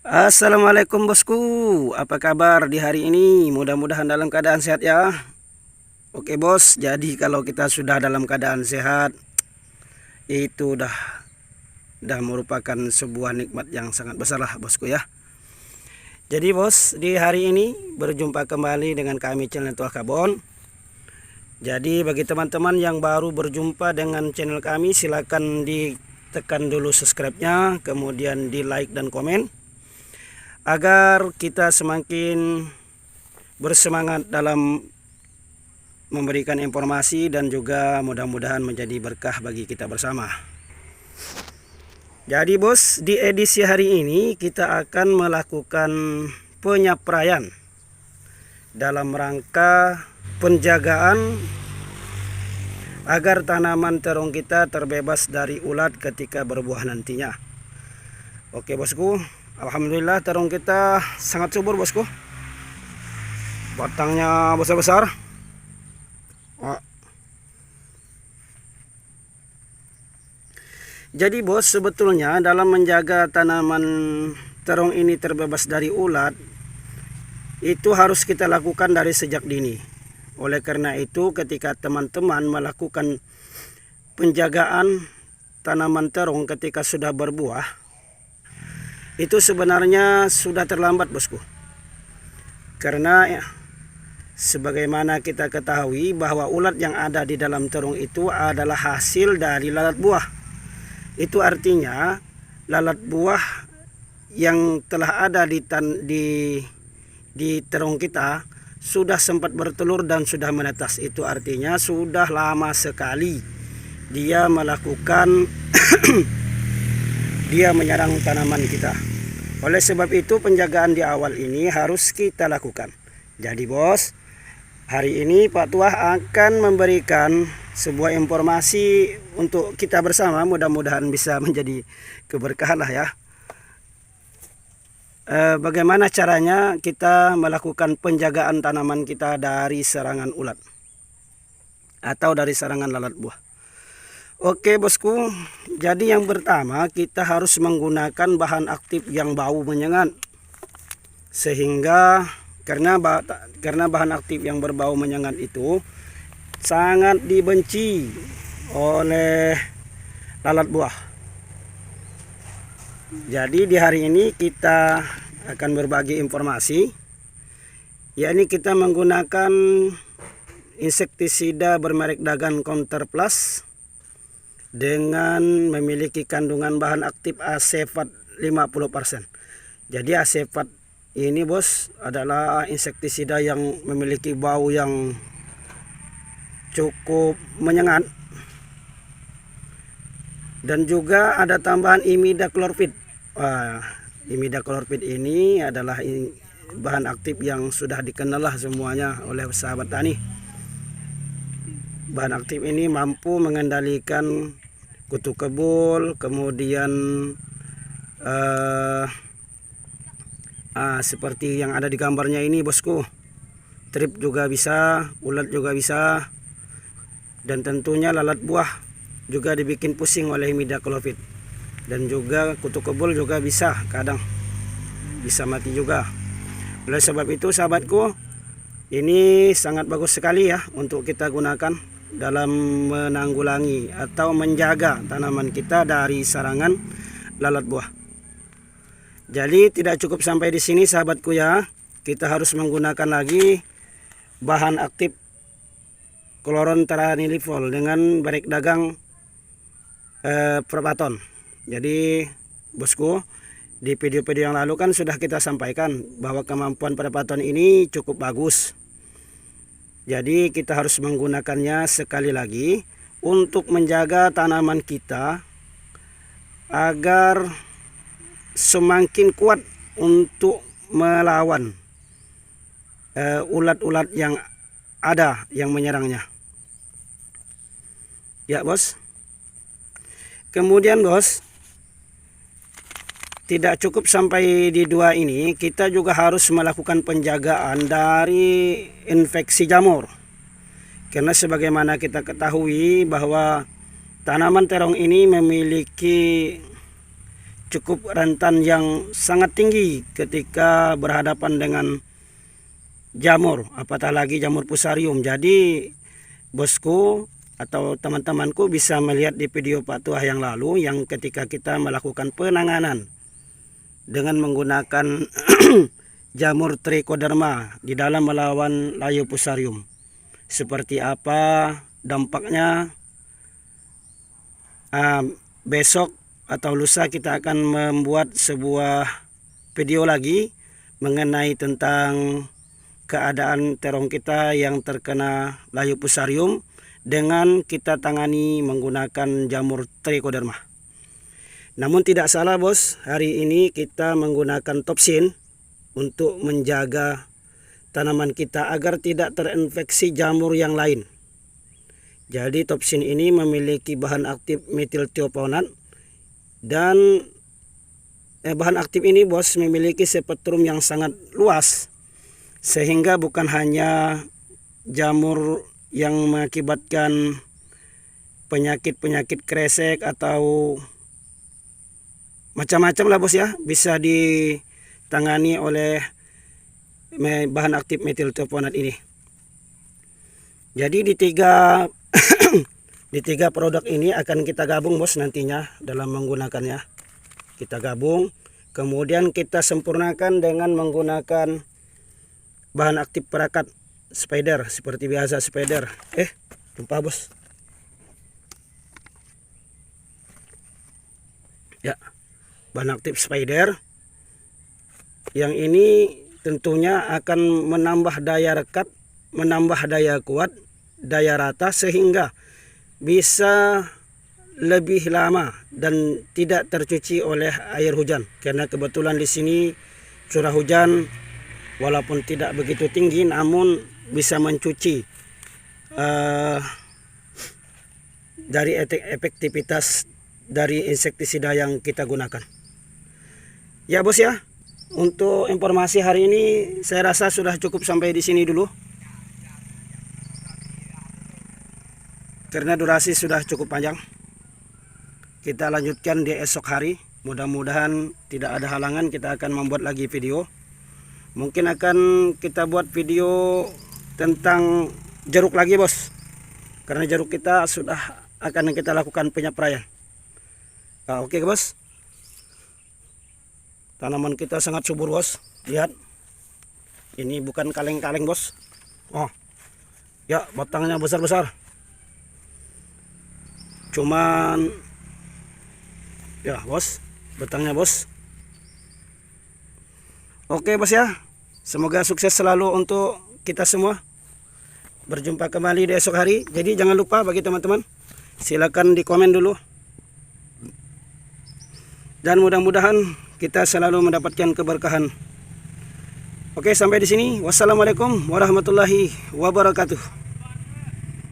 Assalamualaikum bosku, apa kabar di hari ini? Mudah-mudahan dalam keadaan sehat ya. Oke bos, jadi kalau kita sudah dalam keadaan sehat, itu dah merupakan sebuah nikmat yang sangat besar lah bosku ya. Jadi bos, di hari ini berjumpa kembali dengan kami channel Tuah Kabon. Jadi bagi teman-teman yang baru berjumpa dengan channel kami, silakan ditekan dulu subscribe-nya, kemudian di like dan komen, agar kita semakin bersemangat dalam memberikan informasi dan juga mudah-mudahan menjadi berkah bagi kita bersama. Jadi bos, di edisi hari ini kita akan melakukan penyapraian dalam rangka penjagaan agar tanaman terong kita terbebas dari ulat ketika berbuah nantinya. Oke bosku, alhamdulillah terong kita sangat subur bosku. Batangnya besar-besar. Jadi bos, sebetulnya dalam menjaga tanaman terong ini terbebas dari ulat, itu harus kita lakukan dari sejak dini. Oleh karena itu, ketika teman-teman melakukan penjagaan tanaman terong ketika sudah berbuah, itu sebenarnya sudah terlambat bosku. Karena sebagaimana kita ketahui bahwa ulat yang ada di dalam terong itu adalah hasil dari lalat buah. Itu artinya lalat buah yang telah ada di terong kita sudah sempat bertelur dan sudah menetas. Itu artinya sudah lama sekali dia melakukan dia menyerang tanaman kita. Oleh sebab itu penjagaan di awal ini harus kita lakukan. Jadi bos, hari ini Pak Tuah akan memberikan sebuah informasi untuk kita bersama, mudah-mudahan bisa menjadi keberkahan lah ya. Bagaimana caranya kita melakukan penjagaan tanaman kita dari serangan ulat atau dari serangan lalat buah. Oke bosku, jadi yang pertama kita harus menggunakan bahan aktif yang bau menyengat. Sehingga karena bahan aktif yang berbau menyengat itu sangat dibenci oleh lalat buah. Jadi di hari ini kita akan berbagi informasi, yakni kita menggunakan insektisida bermerek Dagan Counter Plus dengan memiliki kandungan bahan aktif asefat 50%. Jadi asefat ini bos adalah insektisida yang memiliki bau yang cukup menyengat, dan juga ada tambahan imidaclorpid. Imidaclorpid ini adalah bahan aktif yang sudah dikenal lah semuanya oleh sahabat tani. Bahan aktif ini mampu mengendalikan kutu kebul, kemudian seperti yang ada di gambarnya ini bosku, trip juga bisa, ulat juga bisa, dan tentunya lalat buah juga dibikin pusing oleh imidaclorpid, dan juga kutu kebul juga bisa, kadang bisa mati juga. Oleh sebab itu sahabatku, ini sangat bagus sekali ya untuk kita gunakan dalam menanggulangi atau menjaga tanaman kita dari serangan lalat buah. Jadi tidak cukup sampai di sini sahabatku ya, kita harus menggunakan lagi bahan aktif kloronteranilifol dengan merek Dagang Perbaton. Jadi bosku, di video-video yang lalu kan sudah kita sampaikan bahwa kemampuan Perbaton ini cukup bagus. Jadi kita harus menggunakannya sekali lagi untuk menjaga tanaman kita agar semakin kuat untuk melawan ulat-ulat yang ada yang menyerangnya. Ya bos. Kemudian bos, tidak cukup sampai di dua ini, kita juga harus melakukan penjagaan dari infeksi jamur. Karena sebagaimana kita ketahui bahwa tanaman terong ini memiliki cukup rentan yang sangat tinggi ketika berhadapan dengan jamur, apatah lagi jamur fusarium. Jadi bosku atau teman-temanku bisa melihat di video Pak Tuah yang lalu yang ketika kita melakukan penanganan dengan menggunakan jamur trichoderma di dalam melawan layu fusarium. Seperti apa dampaknya? Besok atau lusa kita akan membuat sebuah video lagi mengenai tentang keadaan terong kita yang terkena layu fusarium dengan kita tangani menggunakan jamur trichoderma. Namun tidak salah bos, hari ini kita menggunakan topsin untuk menjaga tanaman kita agar tidak terinfeksi jamur yang lain. Jadi topsin ini memiliki bahan aktif metilthioponat dan bahan aktif ini bos memiliki spektrum yang sangat luas, sehingga bukan hanya jamur yang mengakibatkan penyakit-penyakit kresek atau macam-macam lah bos ya, bisa ditangani oleh bahan aktif metilthioponat ini. Jadi di tiga produk ini akan kita gabung bos nantinya dalam menggunakannya. Kita gabung, kemudian kita sempurnakan dengan menggunakan bahan aktif perakat spider seperti biasa spider. Lupa bos. Ya, bahan aktif spider. Yang ini tentunya akan menambah daya rekat, menambah daya kuat, daya rata sehingga bisa lebih lama dan tidak tercuci oleh air hujan. Karena kebetulan di sini curah hujan walaupun tidak begitu tinggi namun bisa mencuci dari efektivitas dari insektisida yang kita gunakan. Ya bos ya, untuk informasi hari ini saya rasa sudah cukup sampai di sini dulu. Karena durasi sudah cukup panjang. Kita lanjutkan di esok hari. Mudah-mudahan tidak ada halangan, kita akan membuat lagi video. Mungkin akan kita buat video tentang jeruk lagi bos, karena jeruk kita sudah akan kita lakukan penyapraian. Oke bos, tanaman kita sangat subur bos. Lihat, ini bukan kaleng-kaleng bos. Ya, batangnya besar-besar. Cuman ya bos, batangnya bos. Oke bos ya, semoga sukses selalu untuk kita semua. Berjumpa kembali di esok hari. Jadi jangan lupa bagi teman-teman, silakan di komen dulu. Dan mudah-mudahan kita selalu mendapatkan keberkahan. Oke, sampai di sini. Wassalamualaikum warahmatullahi wabarakatuh.